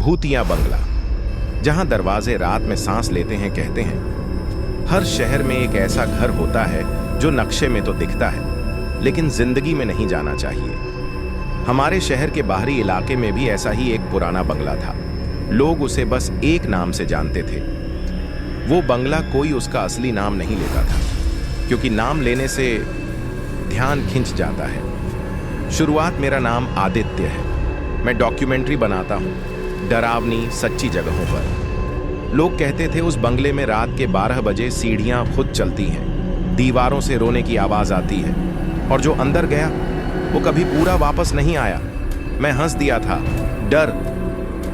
भूतिया बंगला, जहां दरवाजे रात में सांस लेते हैं। कहते हैं हर शहर में एक ऐसा घर होता है जो नक्शे में तो दिखता है, लेकिन जिंदगी में नहीं जाना चाहिए। हमारे शहर के बाहरी इलाके में भी ऐसा ही एक पुराना बंगला था। लोग उसे बस एक नाम से जानते थे। वो बंगला कोई उसका असली नाम नहीं लेता था, क्योंकि नाम लेने से ध्यान खिंच जाता है। शुरुआत मेरा नाम आदित्य है। मैं डॉक्यूमेंट्री बनाता हूँ, डरावनी सच्ची जगहों पर। लोग कहते थे उस बंगले में रात के 12 बजे सीढ़ियाँ खुद चलती हैं, दीवारों से रोने की आवाज़ आती है, और जो अंदर गया वो कभी पूरा वापस नहीं आया। मैं हंस दिया था। डर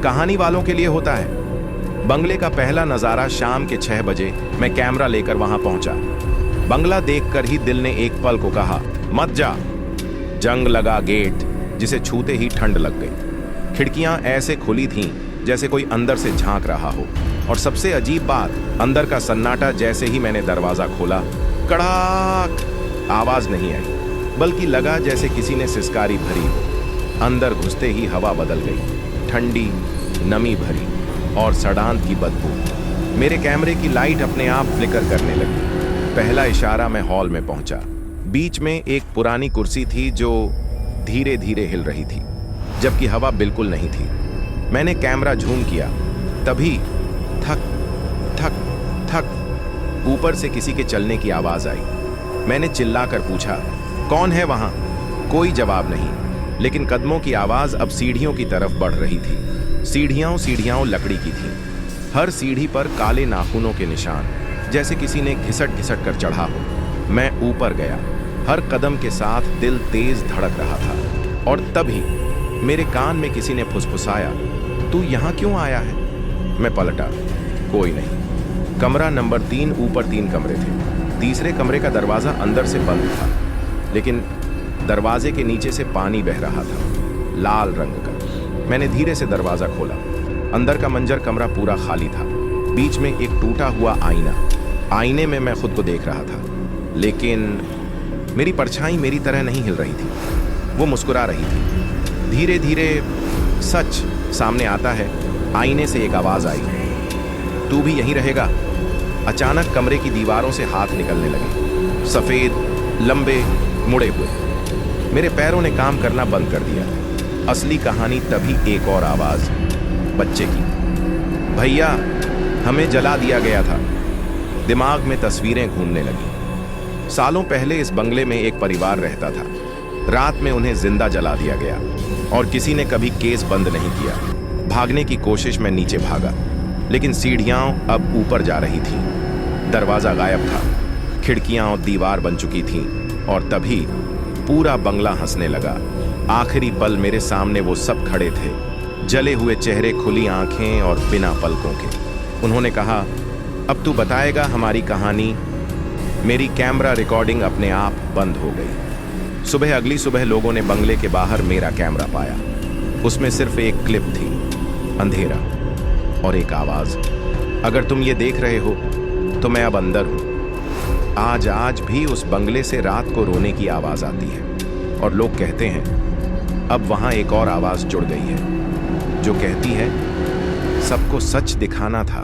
कहानी वालों के लिए होता है। बंगले का पहला नज़ारा शाम के 6 बजे। मैं कैमरा लेकर वहां पहुंचा। बंगला देखकर ही दिल ने एक पल को कहा, मत जा। जंग लगा गेट, जिसे छूते ही ठंड लग गई। खिड़कियां ऐसे खुली थीं जैसे कोई अंदर से झांक रहा हो, और सबसे अजीब बात, अंदर का सन्नाटा। जैसे ही मैंने दरवाजा खोला, कड़ाक आवाज नहीं आई, बल्कि लगा जैसे किसी ने सिसकारी भरी हो। अंदर घुसते ही हवा बदल गई, ठंडी, नमी भरी और सड़ांत की बदबू। मेरे कैमरे की लाइट अपने आप फ्लिकर करने लगी। पहला इशारा, मैं हॉल में पहुंचा। बीच में एक पुरानी कुर्सी थी जो धीरे धीरे हिल रही थी, जबकि हवा बिल्कुल नहीं थी। मैंने कैमरा झूम किया, तभी थक थक थक ऊपर से किसी के चलने की आवाज आई। मैंने चिल्लाकर पूछा, कौन है वहां? कोई जवाब नहीं, लेकिन कदमों की आवाज अब सीढ़ियों की तरफ बढ़ रही थी। सीढ़ियां लकड़ी की थीं। हर सीढ़ी पर काले नाखूनों के निशान, जैसे किसी ने घिसट घिसट कर चढ़ा हो। मैं ऊपर गया। हर कदम के साथ दिल तेज धड़क रहा था, और तभी मेरे कान में किसी ने फुसफुसाया, तू यहाँ क्यों आया है? मैं पलटा, कोई नहीं। कमरा नंबर 3, ऊपर 3 कमरे थे। तीसरे कमरे का दरवाजा अंदर से बंद था, लेकिन दरवाजे के नीचे से पानी बह रहा था, लाल रंग का। मैंने धीरे से दरवाजा खोला। अंदर का मंजर कमरा पूरा खाली था। बीच में एक टूटा हुआ आईना। आईने में मैं खुद को देख रहा था, लेकिन मेरी परछाई मेरी तरह नहीं हिल रही थी। वो मुस्कुरा रही थी। धीरे धीरे सच सामने आता है। आईने से एक आवाज आई, तू भी यहीं रहेगा? अचानक कमरे की दीवारों से हाथ निकलने लगे, सफेद, लंबे, मुड़े हुए। मेरे पैरों ने काम करना बंद कर दिया। असली कहानी तभी, एक और आवाज, बच्चे की, भैया हमें जला दिया गया था। दिमाग में तस्वीरें घूमने लगी। सालों पहले इस बंगले में एक परिवार रहता था। रात में उन्हें जिंदा जला दिया गया, और किसी ने कभी केस बंद नहीं किया। भागने की कोशिश में नीचे भागा, लेकिन सीढ़ियां अब ऊपर जा रही थीं। दरवाजा गायब था, खिड़कियां और दीवार बन चुकी थीं, और तभी पूरा बंगला हंसने लगा। आखिरी पल मेरे सामने वो सब खड़े थे, जले हुए चेहरे, खुली आंखें और बिना पलकों के। उन्होंने कहा, अब तू बताएगा हमारी कहानी? मेरी कैमरा रिकॉर्डिंग अपने आप बंद हो गई। अगली सुबह लोगों ने बंगले के बाहर मेरा कैमरा पाया। उसमें सिर्फ एक क्लिप थी, अंधेरा और एक आवाज, अगर तुम ये देख रहे हो तो मैं अब अंदर हूं। आज भी उस बंगले से रात को रोने की आवाज आती है, और लोग कहते हैं अब वहां एक और आवाज जुड़ गई है, जो कहती है सबको सच दिखाना था,